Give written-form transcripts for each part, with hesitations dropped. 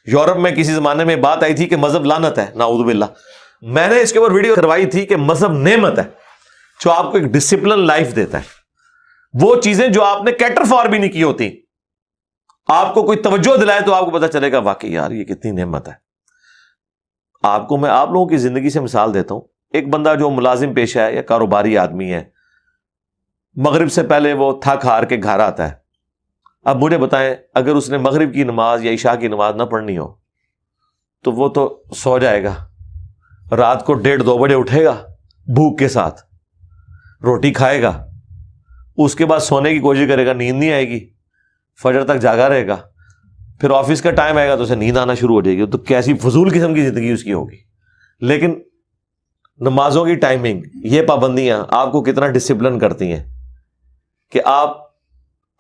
Europe میں کسی زمانے میں بات آئی تھی کہ مذہب لعنت ہے، نعوذ باللہ. میں نے اس کے اوپر ویڈیو کروائی تھی کہ مذہب نعمت ہے جو آپ کو ایک ڈسپلن لائف دیتا ہے. وہ چیزیں جو آپ نے کیٹر فار بھی نہیں کی ہوتی، آپ کو کوئی توجہ دلائے تو آپ کو پتا چلے گا واقعی یار یہ کتنی نعمت ہے. آپ کو میں آپ لوگوں کی زندگی سے مثال دیتا ہوں. ایک بندہ جو ملازم پیشہ ہے یا کاروباری آدمی ہے، مغرب سے پہلے وہ تھک ہار کے گھر آتا ہے. اب مجھے بتائیں اگر اس نے مغرب کی نماز یا عشاء کی نماز نہ پڑھنی ہو تو وہ تو سو جائے گا، رات کو 1:30-2 بجے اٹھے گا بھوک کے ساتھ، روٹی کھائے گا، اس کے بعد سونے کی کوشش کرے گا، نیند نہیں آئے گی، فجر تک جاگا رہے گا، پھر آفس کا ٹائم آئے گا تو اسے نیند آنا شروع ہو جائے گی. تو کیسی فضول قسم کی زندگی اس کی ہوگی. لیکن نمازوں کی ٹائمنگ، یہ پابندیاں آپ کو کتنا ڈسپلن کرتی ہیں کہ آپ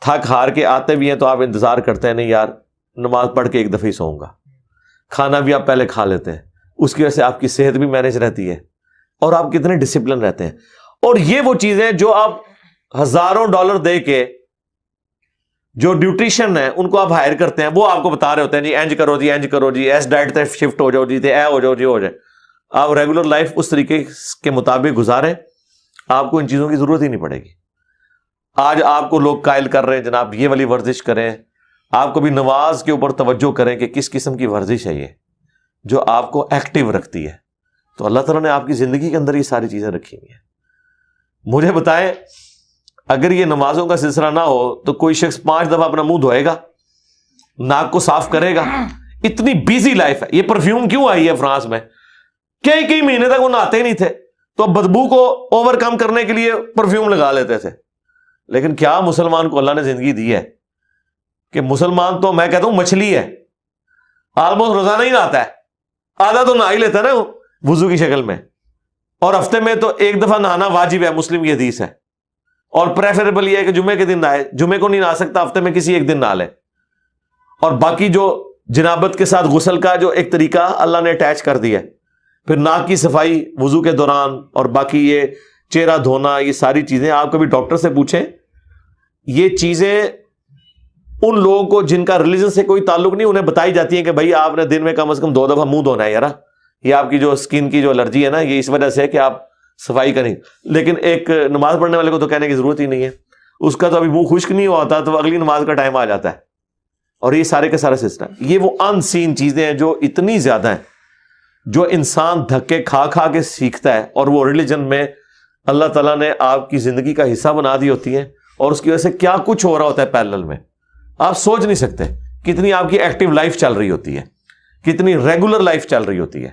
تھک ہار کے آتے بھی ہیں تو آپ انتظار کرتے ہیں نہیں یار نماز پڑھ کے ایک دفعہ ہی سوؤں گا. کھانا بھی آپ پہلے کھا لیتے ہیں، اس کی وجہ سے آپ کی صحت بھی مینج رہتی ہے اور آپ کتنے ڈسپلن رہتے ہیں. اور یہ وہ چیزیں جو آپ ہزاروں ڈالر دے کے جو نیوٹریشن ہے ان کو آپ ہائر کرتے ہیں، وہ آپ کو بتا رہے ہوتے ہیں جی اینج کرو جی اینج کرو جی ایس ڈائٹ تے شفٹ ہو جاؤ جی تے اے ہو جاؤ جی ہو جائے. آپ ریگولر لائف اس طریقے کے مطابق گزاریں، آپ کو ان چیزوں کی ضرورت ہی نہیں پڑے گی. آج آپ کو لوگ قائل کر رہے ہیں جناب یہ والی ورزش کریں، آپ کو بھی نماز کے اوپر توجہ کریں کہ کس قسم کی ورزش ہے یہ جو آپ کو ایکٹیو رکھتی ہے. تو اللہ تعالیٰ نے آپ کی زندگی کے اندر یہ ساری چیزیں رکھی ہوئی ہیں. مجھے بتائیں اگر یہ نمازوں کا سلسلہ نہ ہو تو کوئی شخص 5 دفعہ اپنا منہ دھوئے گا، ناک کو صاف کرے گا؟ اتنی بیزی لائف ہے. یہ پرفیوم کیوں آئی ہے فرانس میں؟ کئی مہینے تک وہ نہاتے ہی نہیں تھے تو بدبو کو اوور کم کرنے کے لیے پرفیوم لگا لیتے تھے. لیکن کیا مسلمان کو اللہ نے زندگی دی ہے کہ مسلمان تو میں کہتا ہوں مچھلی ہے، آلموسٹ روزانہ ہی نہاتا ہے، آدھا تو نہا ہی لیتا ہے نا وضو کی شکل میں، اور ہفتے میں تو ایک دفعہ نہانا واجب ہے، مسلم کی حدیث ہے. اور پریفریبل یہ ہے کہ جمعے کے دن نہائے، جمعے کو نہیں نہا سکتا ہفتے میں کسی ایک دن نہا لے. اور باقی جو جنابت کے ساتھ غسل کا جو ایک طریقہ اللہ نے اٹیچ کر دیا ہے، پھر ناک کی صفائی وضو کے دوران، اور باقی یہ چہرہ دھونا، یہ ساری چیزیں آپ کبھی ڈاکٹر سے پوچھیں. یہ چیزیں ان لوگوں کو جن کا ریلیجن سے کوئی تعلق نہیں انہیں بتائی جاتی ہیں کہ بھائی آپ نے دن میں کم از کم 2 دفعہ منہ دھونا ہے یار، یہ آپ کی جو اسکن کی جو الرجی ہے نا یہ اس وجہ سے ہے کہ آپ صفائی کریں. لیکن ایک نماز پڑھنے والے کو تو کہنے کی ضرورت ہی نہیں ہے، اس کا تو ابھی منہ خشک نہیں ہوا ہوتا تو اگلی نماز کا ٹائم آ جاتا ہے. اور یہ سارے کے سارے سسٹم، یہ وہ ان سین چیزیں ہیں جو اتنی زیادہ ہیں جو انسان دھکے کھا کھا کے سیکھتا ہے، اور وہ ریلیجن میں اللہ تعالیٰ نے آپ کی زندگی کا حصہ بنا دی ہوتی ہیں، اور اس کی وجہ سے کیا کچھ ہو رہا ہوتا ہے پیرلل میں آپ سوچ نہیں سکتے. کتنی آپ کی ایکٹیو لائف چل رہی ہوتی ہے، کتنی ریگولر لائف چل رہی ہوتی ہے.